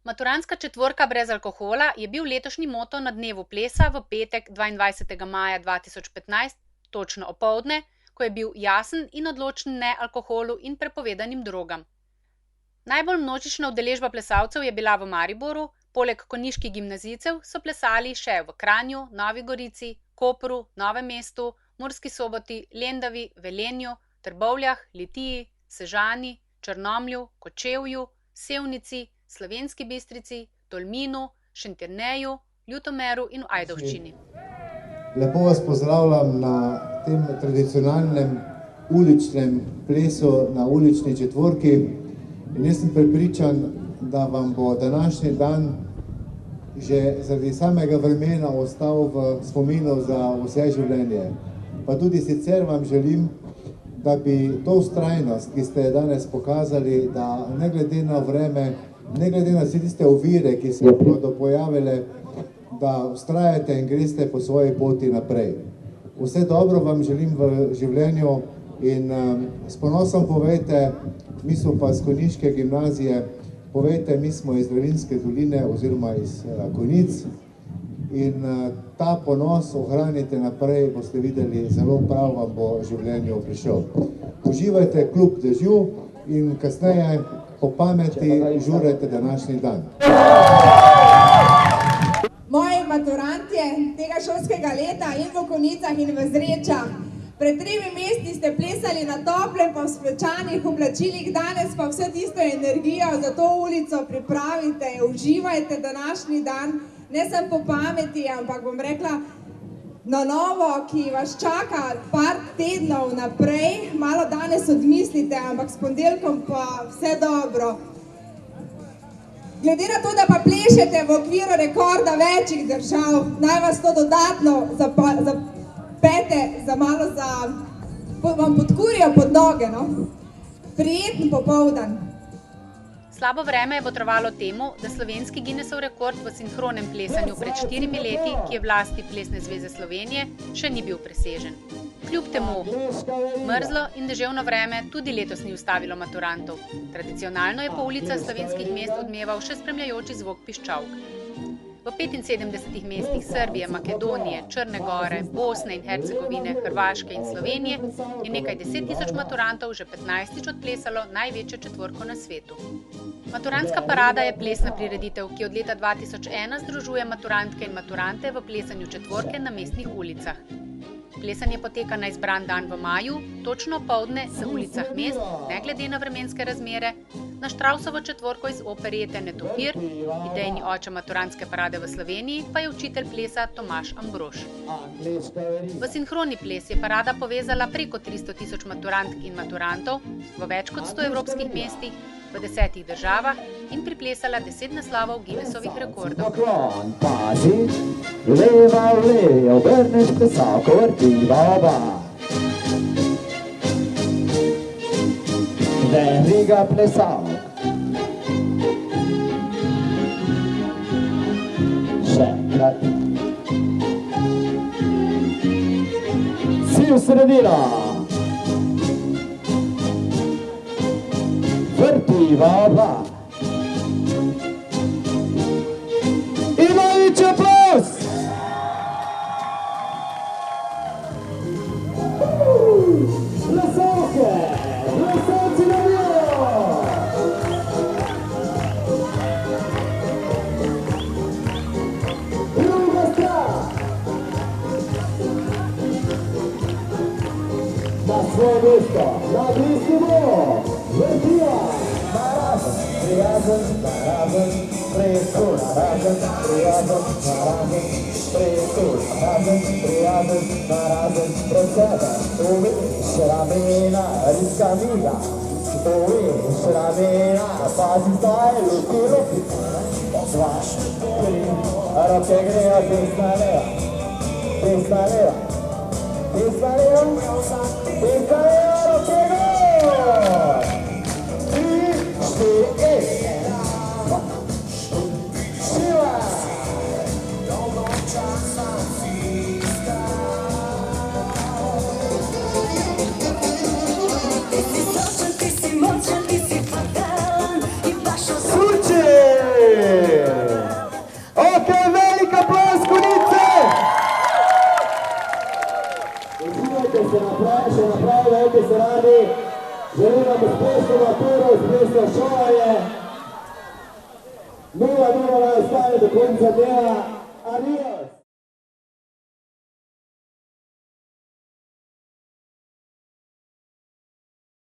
Maturantska četvorka brez alkohola je bil letošnji moto na dnevu plesa v petek 22. maja 2015, točno opoldne, ko je bil jasen in odločen ne alkoholu in prepovedanim drogam. Najbolj množična udeležba plesalcev je bila v Mariboru, poleg konjiških gimnazijcev so plesali še v Kranju, Novi Gorici, Kopru, Novem mestu, Murski Soboti, Lendavi, Velenju, Trbovljah, Litiji, Sežani, Črnomlju, Kočevju, Sevnici, Slovenski Bistrici, Tolminu, Šentjerneju, Ljutomeru in v Ajdovščini. Lepo vas pozdravljam na tem tradicionalnem uličnem plesu na ulični četvorki in jaz sem prepričan, da vam bo današnji dan že zaradi samega vremena ostal v spominu za vse življenje. Pa tudi sicer vam želim, da bi to vztrajnost, ki ste danes pokazali, da ne glede na vreme, ne glede na vse tiste ovire, ki se bodo pojavile, da vztrajate in greste po svoji poti naprej. Vse dobro vam želim v življenju in s ponosom povejte, mi smo pa z konjiške gimnazije, povejte, mi smo iz Velenjske doline oziroma iz Konjic in ta ponos ohranite naprej, boste videli, zelo prav vam bo v življenju prišel. Uživajte kljub dežju in kasneje po pameti žurajte današnji dan. Moji maturantje tega šolskega leta in v Konjicah in v Zrečah, pred 3 meseci ste plesali na toplem pa v svečanih oblačilih, danes pa vse tisto energijo za to ulico pripravite, uživajte današnji dan, ne samo po pameti, ampak bom rekla na novo, ki vas čaka par tednov naprej, malo danes odmislite, ampak s ponedeljkom pa vse dobro. Glede na to, da pa plešete v okviru rekorda večjih držav, naj vas to dodatno zapete, vam podkurijo pod noge, no? Prijeten popoldan. Slabo vreme je botrovalo temu, da slovenski Guinnessov rekord v sinhronem plesanju pred 4 leti, ki je v lasti Plesne zveze Slovenije, še ni bil presežen. Kljub temu mrzlo in deževno vreme tudi letos ni ustavilo maturantov. Tradicionalno je po ulicah slovenskih mest odmeval še spremljajoči zvok piščalk. V 75 mestih Srbije, Makedonije, Črne Gore, Bosne in Hercegovine, Hrvaške in Slovenije je nekaj 10.000 maturantov že 15-tič odplesalo največjo četvorko na svetu. Maturantska parada je plesna prireditev, ki od leta 2001 združuje maturantke in maturante v plesanju četvorke na mestnih ulicah. Plesanje poteka na izbran dan v maju, točno opoldne v ulicah mest, ne glede na vremenske razmere, na Štravsovo četvorko iz operete Netopir, idejni oče maturantske parade v Sloveniji pa je učitelj plesa Tomaž Ambrož. V sinhroni ples je parada povezala preko 300.000 maturantk in maturantov v več kot 100 evropskih mestih, v 10 državah in priplesala 10 naslovov Guinnessovih rekordov. Pazi, leva v levo, obrneš plesalko, vrtiva oba. Veriga plesalk. Še enkrat. Si v sredino. Vrtiva oba. In največji aplauz! Plesalke, plesalci na viro! Druga stran! Na svoje mesto, na bliski bo! Vrtiva! Prijazen, narazen, presko narazen, prijazen, narazen, presko narazen, prijazen, narazen, pred sebe, uveš ramena, riska miga, uveš ramena, pazi zdaj, lupi, lupi, dva, tri, roke grejo, desna leva, desna leva, desna leva, desna leva, roke grejo! Surče! še naprej, dajte se radi. Želim vam uspešno maturo, uspešno šolanje. 0-0 na ostane do konca dela. Adijo!